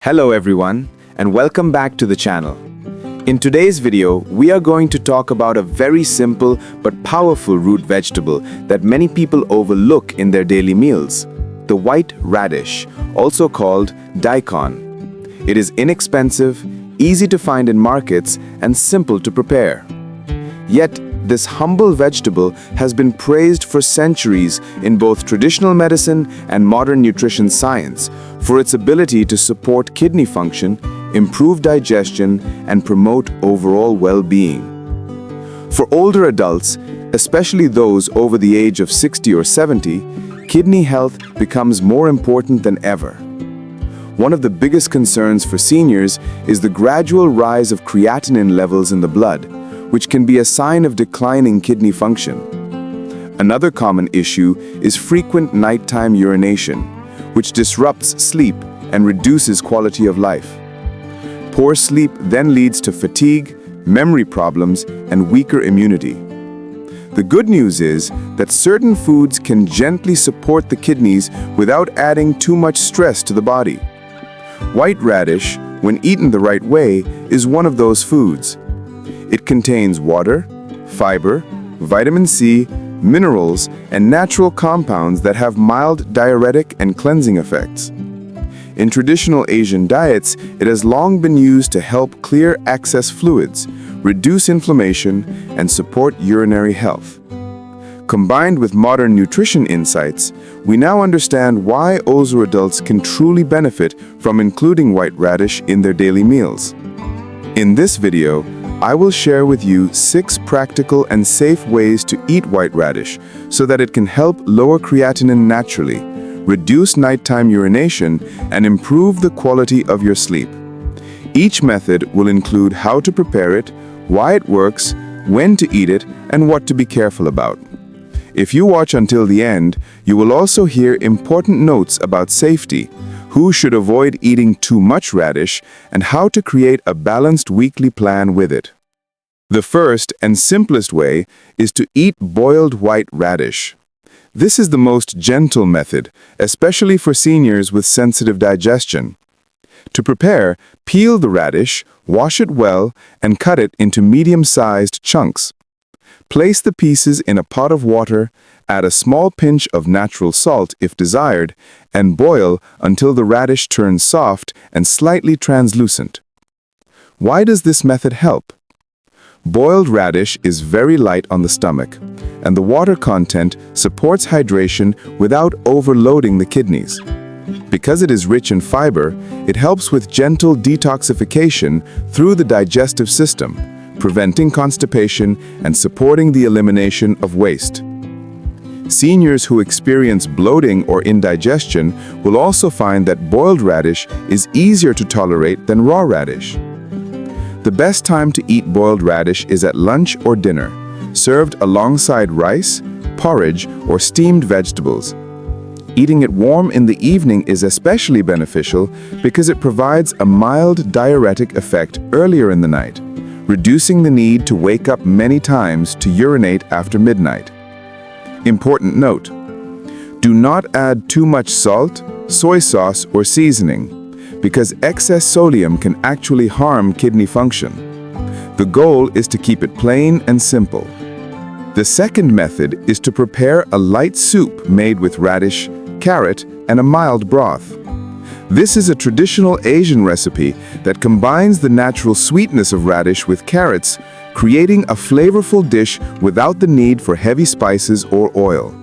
Hello everyone, and welcome back to the channel. In today's video, we are going to talk about a very simple but powerful root vegetable that many people overlook in their daily meals, the white radish, also called Daikon. It is inexpensive, easy to find in markets, and simple to prepare. Yet, this humble vegetable has been praised for centuries in both traditional medicine and modern nutrition science for its ability to support kidney function, improve digestion, and promote overall well-being. For older adults, especially those over the age of 60 or 70, kidney health becomes more important than ever. One of the biggest concerns for seniors is the gradual rise of creatinine levels in the blood, which can be a sign of declining kidney function. Another common issue is frequent nighttime urination, which disrupts sleep and reduces quality of life. Poor sleep then leads to fatigue, memory problems, and weaker immunity. The good news is that certain foods can gently support the kidneys without adding too much stress to the body. White radish, when eaten the right way, is one of those foods. It contains water, fiber, vitamin C, minerals, and natural compounds that have mild diuretic and cleansing effects. In traditional Asian diets, it has long been used to help clear excess fluids, reduce inflammation, and support urinary health. Combined with modern nutrition insights, we now understand why older adults can truly benefit from including white radish in their daily meals. In this video, I will share with you 6 practical and safe ways to eat white radish so that it can help lower creatinine naturally, reduce nighttime urination, and improve the quality of your sleep. Each method will include how to prepare it, why it works, when to eat it, and what to be careful about. If you watch until the end, you will also hear important notes about safety, who should avoid eating too much radish, and how to create a balanced weekly plan with it. The first and simplest way is to eat boiled white radish. This is the most gentle method, especially for seniors with sensitive digestion. To prepare, peel the radish, wash it well, and cut it into medium-sized chunks. Place the pieces in a pot of water, add a small pinch of natural salt if desired, and boil until the radish turns soft and slightly translucent. Why does this method help? Boiled radish is very light on the stomach, and the water content supports hydration without overloading the kidneys. Because it is rich in fiber, it helps with gentle detoxification through the digestive system, preventing constipation and supporting the elimination of waste. Seniors who experience bloating or indigestion will also find that boiled radish is easier to tolerate than raw radish. The best time to eat boiled radish is at lunch or dinner, served alongside rice, porridge, or steamed vegetables. Eating it warm in the evening is especially beneficial because it provides a mild diuretic effect earlier in the night, reducing the need to wake up many times to urinate after midnight. Important note: do not add too much salt, soy sauce, or seasoning, because excess sodium can actually harm kidney function. The goal is to keep it plain and simple. The second method is to prepare a light soup made with radish, carrot, and a mild broth. This is a traditional Asian recipe that combines the natural sweetness of radish with carrots, creating a flavorful dish without the need for heavy spices or oil.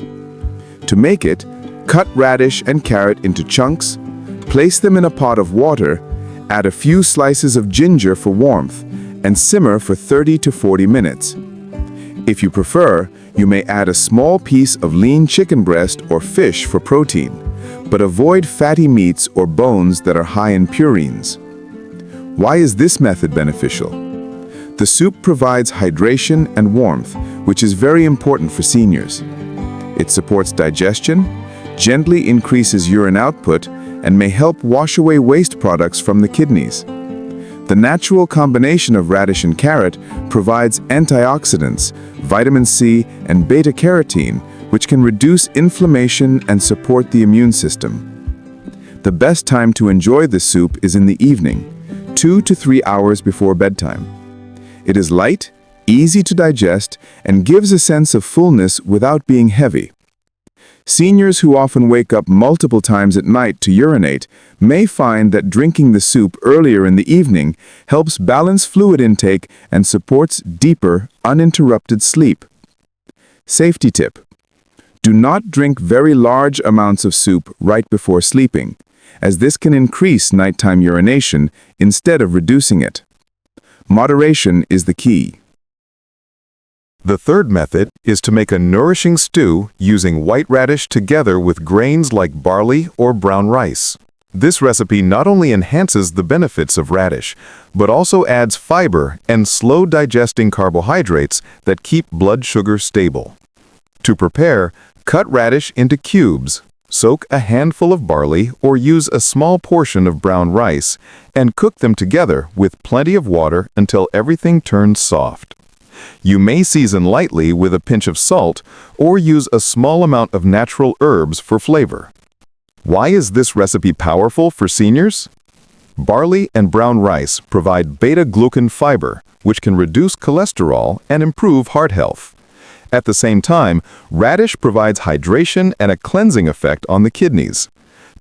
To make it, cut radish and carrot into chunks, place them in a pot of water, add a few slices of ginger for warmth, and simmer for 30 to 40 minutes. If you prefer, you may add a small piece of lean chicken breast or fish for protein, but avoid fatty meats or bones that are high in purines. Why is this method beneficial? The soup provides hydration and warmth, which is very important for seniors. It supports digestion, gently increases urine output, and may help wash away waste products from the kidneys. The natural combination of radish and carrot provides antioxidants, vitamin C, and beta-carotene, which can reduce inflammation and support the immune system. The best time to enjoy this soup is in the evening, 2 to 3 hours before bedtime. It is light, easy to digest, and gives a sense of fullness without being heavy. Seniors who often wake up multiple times at night to urinate may find that drinking the soup earlier in the evening helps balance fluid intake and supports deeper, uninterrupted sleep. Safety tip: do not drink very large amounts of soup right before sleeping, as this can increase nighttime urination instead of reducing it. Moderation is the key. The third method is to make a nourishing stew using white radish together with grains like barley or brown rice. This recipe not only enhances the benefits of radish, but also adds fiber and slow-digesting carbohydrates that keep blood sugar stable. To prepare, cut radish into cubes, soak a handful of barley or use a small portion of brown rice, and cook them together with plenty of water until everything turns soft. You may season lightly with a pinch of salt or use a small amount of natural herbs for flavor. Why is this recipe powerful for seniors? Barley and brown rice provide beta-glucan fiber, which can reduce cholesterol and improve heart health. At the same time, radish provides hydration and a cleansing effect on the kidneys.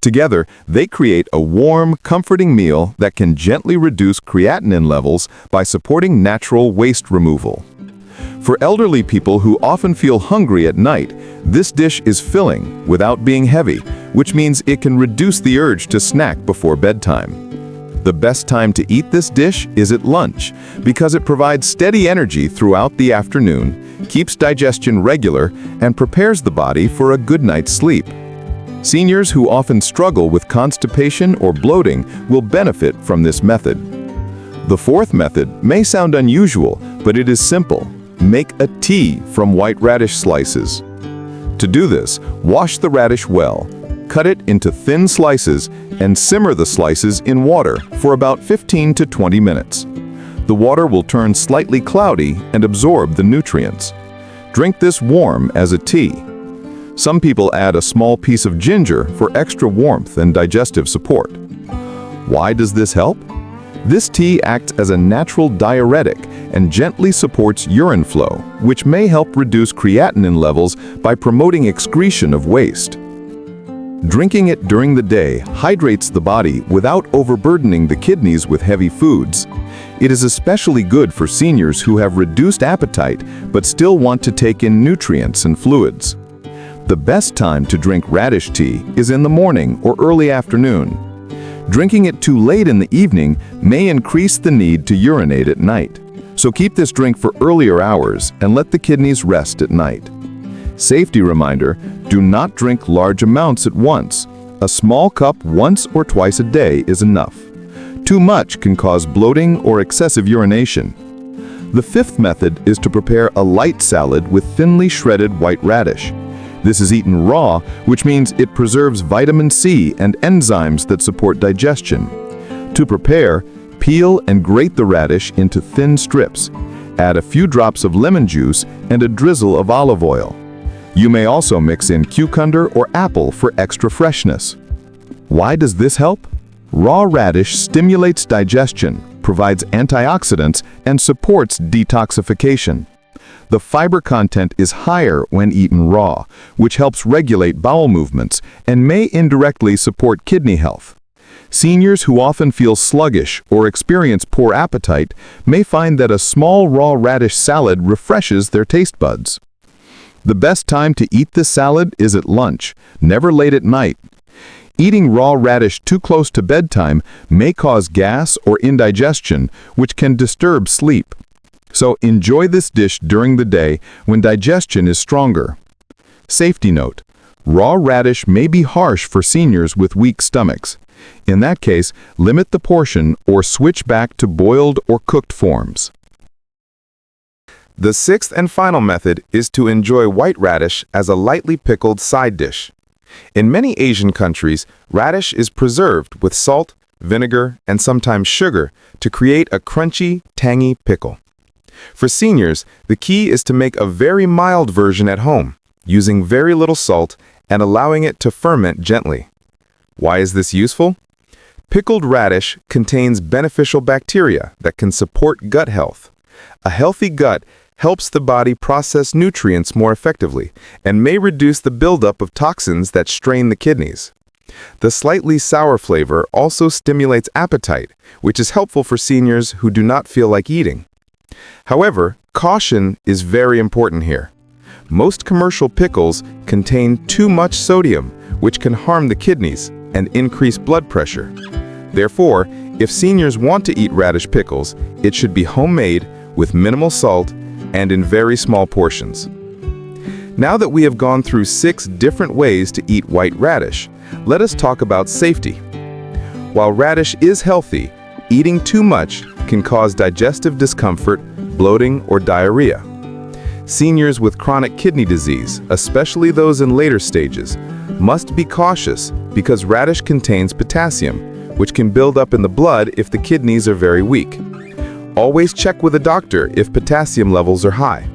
Together, they create a warm, comforting meal that can gently reduce creatinine levels by supporting natural waste removal. For elderly people who often feel hungry at night, this dish is filling without being heavy, which means it can reduce the urge to snack before bedtime. The best time to eat this dish is at lunch because it provides steady energy throughout the afternoon, keeps digestion regular, and prepares the body for a good night's sleep. Seniors who often struggle with constipation or bloating will benefit from this method. The fourth method may sound unusual, but it is simple. Make a tea from white radish slices. To do this, wash the radish well, cut it into thin slices, and simmer the slices in water for about 15 to 20 minutes. The water will turn slightly cloudy and absorb the nutrients. Drink this warm as a tea. Some people add a small piece of ginger for extra warmth and digestive support. Why does this help? This tea acts as a natural diuretic and gently supports urine flow, which may help reduce creatinine levels by promoting excretion of waste. Drinking it during the day hydrates the body without overburdening the kidneys with heavy foods. It is especially good for seniors who have reduced appetite but still want to take in nutrients and fluids. The best time to drink radish tea is in the morning or early afternoon. Drinking it too late in the evening may increase the need to urinate at night. So keep this drink for earlier hours and let the kidneys rest at night. Safety reminder: do not drink large amounts at once. A small cup once or twice a day is enough. Too much can cause bloating or excessive urination. The fifth method is to prepare a light salad with thinly shredded white radish. This is eaten raw, which means it preserves vitamin C and enzymes that support digestion. To prepare, peel and grate the radish into thin strips. Add a few drops of lemon juice and a drizzle of olive oil. You may also mix in cucumber or apple for extra freshness. Why does this help? Raw radish stimulates digestion, provides antioxidants, and supports detoxification. The fiber content is higher when eaten raw, which helps regulate bowel movements and may indirectly support kidney health. Seniors who often feel sluggish or experience poor appetite may find that a small raw radish salad refreshes their taste buds. The best time to eat this salad is at lunch, never late at night. Eating raw radish too close to bedtime may cause gas or indigestion, which can disturb sleep. So enjoy this dish during the day when digestion is stronger. Safety note: raw radish may be harsh for seniors with weak stomachs. In that case, limit the portion or switch back to boiled or cooked forms. The sixth and final method is to enjoy white radish as a lightly pickled side dish. In many Asian countries, radish is preserved with salt, vinegar, and sometimes sugar to create a crunchy, tangy pickle. For seniors, the key is to make a very mild version at home, using very little salt and allowing it to ferment gently. Why is this useful? Pickled radish contains beneficial bacteria that can support gut health. A healthy gut helps the body process nutrients more effectively and may reduce the buildup of toxins that strain the kidneys. The slightly sour flavor also stimulates appetite, which is helpful for seniors who do not feel like eating. However, caution is very important here. Most commercial pickles contain too much sodium, which can harm the kidneys and increase blood pressure. Therefore, if seniors want to eat radish pickles, it should be homemade with minimal salt and in very small portions. Now that we have gone through 6 different ways to eat white radish, let us talk about safety. While radish is healthy, eating too much can cause digestive discomfort, bloating, or diarrhea. Seniors with chronic kidney disease, especially those in later stages, must be cautious because radish contains potassium, which can build up in the blood if the kidneys are very weak. Always check with a doctor if potassium levels are high.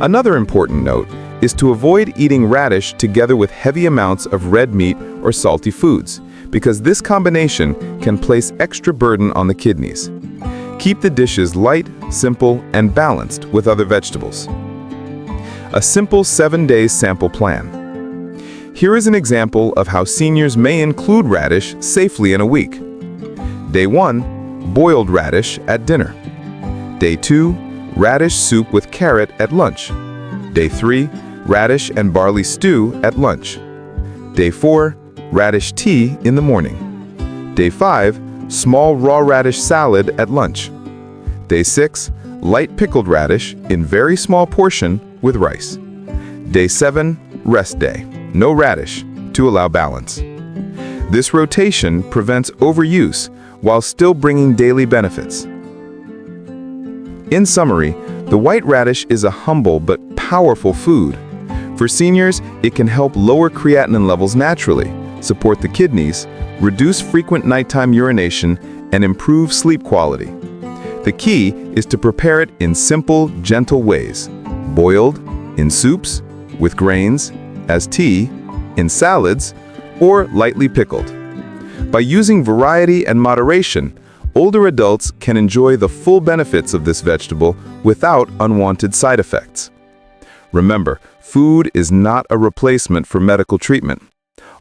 Another important note is to avoid eating radish together with heavy amounts of red meat or salty foods, because this combination can place extra burden on the kidneys. Keep the dishes light, simple, and balanced with other vegetables. A simple 7-day sample plan. Here is an example of how seniors may include radish safely in a week. Day 1, boiled radish at dinner. Day 2, radish soup with carrot at lunch. Day 3, radish and barley stew at lunch. Day 4, radish tea in the morning. Day 5, small raw radish salad at lunch. Day 6, light pickled radish in very small portion with rice. Day 7, rest day. No radish, to allow balance. This rotation prevents overuse while still bringing daily benefits. In summary, the white radish is a humble but powerful food. For seniors, it can help lower creatinine levels naturally, support the kidneys, reduce frequent nighttime urination, and improve sleep quality. The key is to prepare it in simple, gentle ways: boiled, in soups, with grains, as tea, in salads, or lightly pickled. By using variety and moderation, older adults can enjoy the full benefits of this vegetable without unwanted side effects. Remember, food is not a replacement for medical treatment.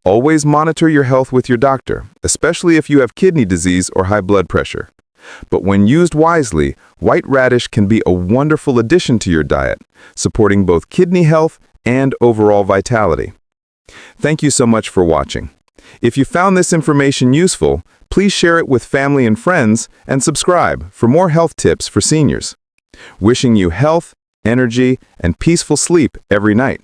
Always monitor your health with your doctor, especially if you have kidney disease or high blood pressure. But when used wisely, white radish can be a wonderful addition to your diet, supporting both kidney health and overall vitality. Thank you so much for watching. If you found this information useful, please share it with family and friends and subscribe for more health tips for seniors. Wishing you health, energy, and peaceful sleep every night.